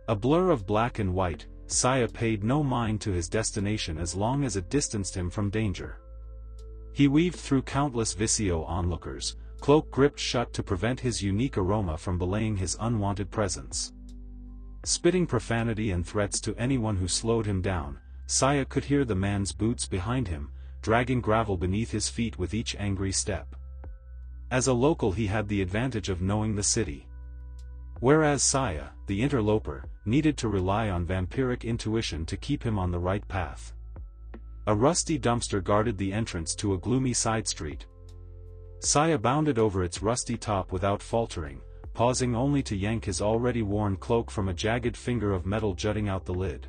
A blur of black and white, Saya paid no mind to his destination as long as it distanced him from danger. He weaved through countless Visio onlookers, cloak gripped shut to prevent his unique aroma from belaying his unwanted presence. Spitting profanity and threats to anyone who slowed him down, Saya could hear the man's boots behind him, dragging gravel beneath his feet with each angry step. As a local he had the advantage of knowing the city. Whereas Saya, the interloper, needed to rely on vampiric intuition to keep him on the right path. A rusty dumpster guarded the entrance to a gloomy side street. Saya bounded over its rusty top without faltering, pausing only to yank his already worn cloak from a jagged finger of metal jutting out the lid.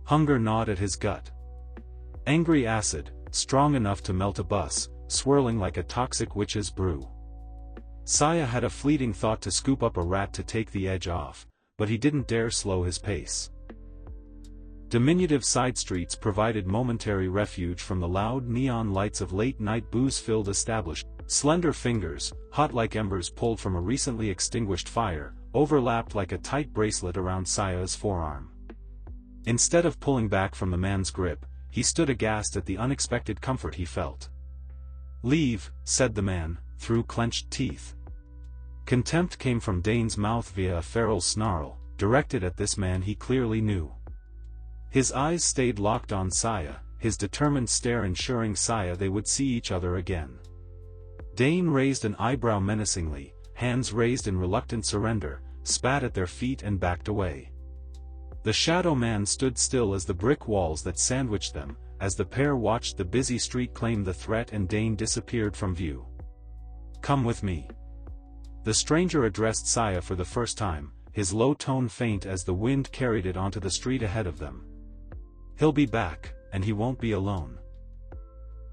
Hunger gnawed at his gut. Angry acid, strong enough to melt a bus, swirling like a toxic witch's brew. Saya had a fleeting thought to scoop up a rat to take the edge off, but he didn't dare slow his pace. Diminutive side streets provided momentary refuge from the loud neon lights of late-night booze-filled establishments. Slender fingers, hot like embers pulled from a recently extinguished fire, overlapped like a tight bracelet around Saya's forearm. Instead of pulling back from the man's grip, he stood aghast at the unexpected comfort he felt. "Leave," said the man, through clenched teeth. Contempt came from Dane's mouth via a feral snarl, directed at this man he clearly knew. His eyes stayed locked on Saya, his determined stare ensuring Saya they would see each other again. Dane raised an eyebrow menacingly, hands raised in reluctant surrender, spat at their feet and backed away. The shadow man stood still as the brick walls that sandwiched them, as the pair watched the busy street claim the threat and Dane disappeared from view. "Come with me." The stranger addressed Saya for the first time, his low tone faint as the wind carried it onto the street ahead of them. "He'll be back, and he won't be alone."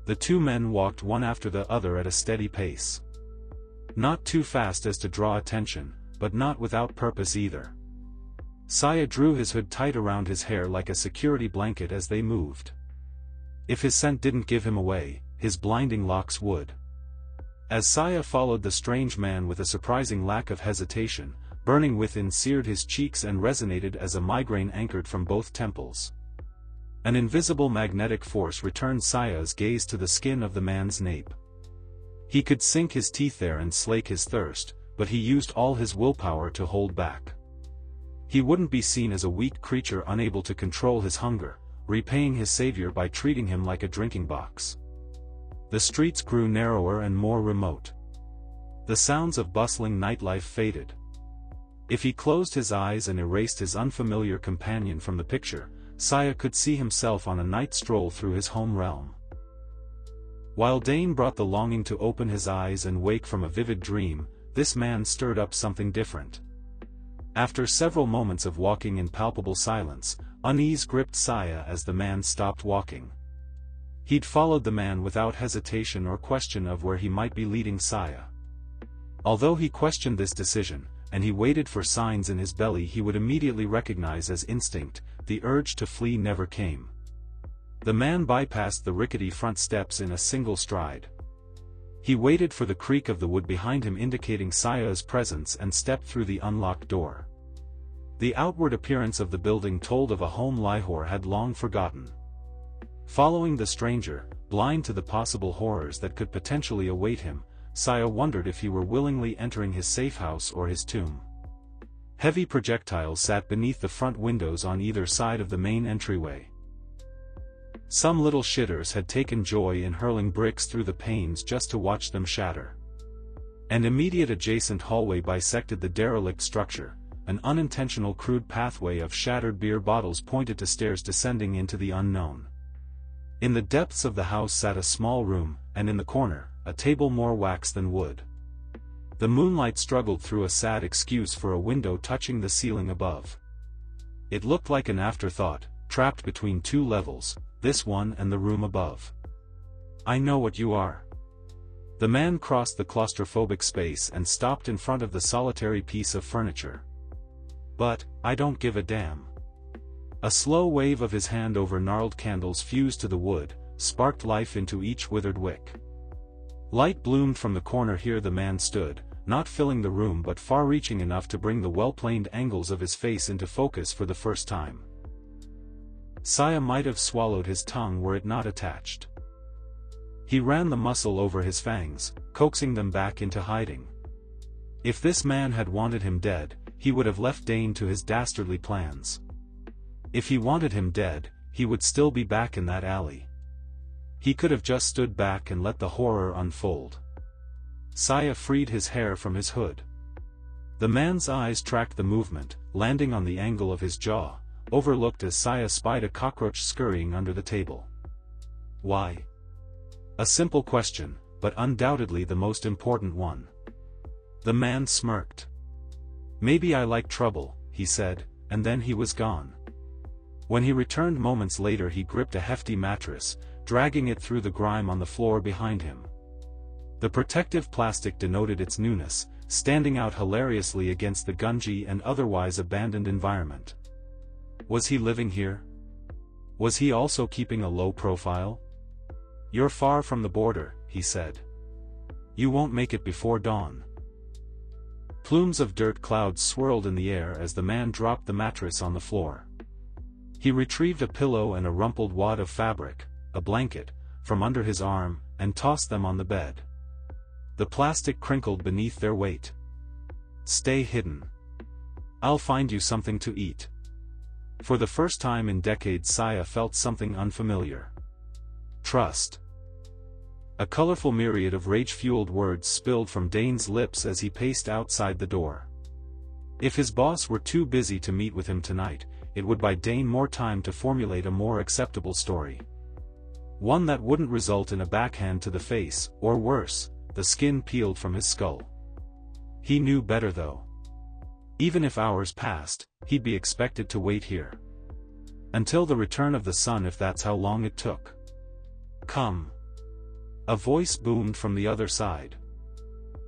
The two men walked one after the other at a steady pace. Not too fast as to draw attention, but not without purpose either. Saya drew his hood tight around his hair like a security blanket as they moved. If his scent didn't give him away, his blinding locks would. As Saya followed the strange man with a surprising lack of hesitation, burning within seared his cheeks and resonated as a migraine anchored from both temples. An invisible magnetic force returned Saya's gaze to the skin of the man's nape. He could sink his teeth there and slake his thirst, but he used all his willpower to hold back. He wouldn't be seen as a weak creature unable to control his hunger, repaying his savior by treating him like a drinking box. The streets grew narrower and more remote. The sounds of bustling nightlife faded. If he closed his eyes and erased his unfamiliar companion from the picture, Saya could see himself on a night stroll through his home realm. While Dane brought the longing to open his eyes and wake from a vivid dream, this man stirred up something different. After several moments of walking in palpable silence, unease gripped Saya as the man stopped walking. He'd followed the man without hesitation or question of where he might be leading Saya. Although he questioned this decision, and he waited for signs in his belly he would immediately recognize as instinct, the urge to flee never came. The man bypassed the rickety front steps in a single stride. He waited for the creak of the wood behind him indicating Saya's presence and stepped through the unlocked door. The outward appearance of the building told of a home Lihor had long forgotten. Following the stranger, blind to the possible horrors that could potentially await him, Saya wondered if he were willingly entering his safe house or his tomb. Heavy projectiles sat beneath the front windows on either side of the main entryway. Some little shitters had taken joy in hurling bricks through the panes just to watch them shatter. An immediate adjacent hallway bisected the derelict structure, an unintentional crude pathway of shattered beer bottles pointed to stairs descending into the unknown. In the depths of the house sat a small room, and in the corner, a table more wax than wood. The moonlight struggled through a sad excuse for a window touching the ceiling above. It looked like an afterthought, trapped between two levels, this one and the room above. "I know what you are." The man crossed the claustrophobic space and stopped in front of the solitary piece of furniture. "But, I don't give a damn." A slow wave of his hand over gnarled candles fused to the wood, sparked life into each withered wick. Light bloomed from the corner here the man stood, not filling the room but far-reaching enough to bring the well-planed angles of his face into focus for the first time. Saya might have swallowed his tongue were it not attached. He ran the muscle over his fangs, coaxing them back into hiding. If this man had wanted him dead, he would have left Dane to his dastardly plans. If he wanted him dead, he would still be back in that alley. He could have just stood back and let the horror unfold. Saya freed his hair from his hood. The man's eyes tracked the movement, landing on the angle of his jaw, overlooked as Saya spied a cockroach scurrying under the table. Why? A simple question, but undoubtedly the most important one. The man smirked. "Maybe I like trouble," he said, and then he was gone. When he returned moments later he gripped a hefty mattress, dragging it through the grime on the floor behind him. The protective plastic denoted its newness, standing out hilariously against the gungy and otherwise abandoned environment. Was he living here? Was he also keeping a low profile? "You're far from the border," he said. "You won't make it before dawn." Plumes of dirt clouds swirled in the air as the man dropped the mattress on the floor. He retrieved a pillow and a rumpled wad of fabric, a blanket, from under his arm, and tossed them on the bed. The plastic crinkled beneath their weight. "Stay hidden. I'll find you something to eat." For the first time in decades Saya felt something unfamiliar. Trust. A colorful myriad of rage-fueled words spilled from Dane's lips as he paced outside the door. If his boss were too busy to meet with him tonight, it would buy Dane more time to formulate a more acceptable story. One that wouldn't result in a backhand to the face, or worse, the skin peeled from his skull. He knew better though. Even if hours passed, he'd be expected to wait here. Until the return of the sun if that's how long it took. "Come." A voice boomed from the other side.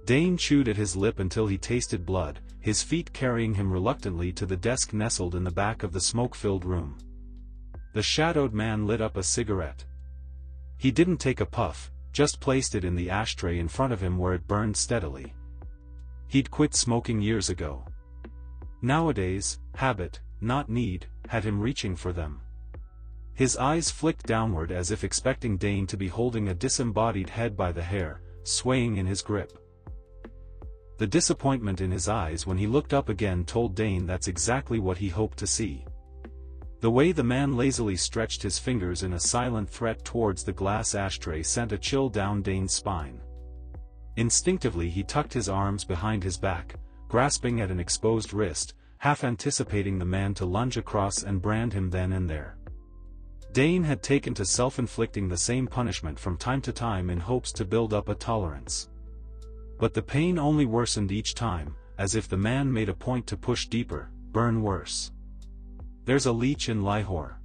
Dane chewed at his lip until he tasted blood, his feet carrying him reluctantly to the desk nestled in the back of the smoke-filled room. The shadowed man lit up a cigarette. He didn't take a puff, just placed it in the ashtray in front of him where it burned steadily. He'd quit smoking years ago. Nowadays, habit, not need, had him reaching for them. His eyes flicked downward as if expecting Dane to be holding a disembodied head by the hair, swaying in his grip. The disappointment in his eyes when he looked up again told Dane that's exactly what he hoped to see. The way the man lazily stretched his fingers in a silent threat towards the glass ashtray sent a chill down Dane's spine. Instinctively he tucked his arms behind his back, grasping at an exposed wrist, half anticipating the man to lunge across and brand him then and there. Dane had taken to self-inflicting the same punishment from time to time in hopes to build up a tolerance. But the pain only worsened each time, as if the man made a point to push deeper, burn worse. There's a leech in Lahore.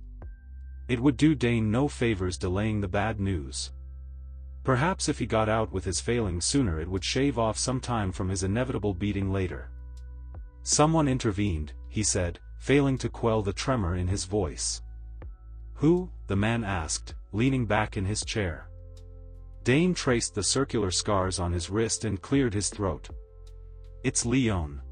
It would do Dane no favors delaying the bad news. Perhaps if he got out with his failings sooner it would shave off some time from his inevitable beating later. Someone intervened, he said, failing to quell the tremor in his voice. "Who?" the man asked, leaning back in his chair. Dane traced the circular scars on his wrist and cleared his throat. "It's Leon."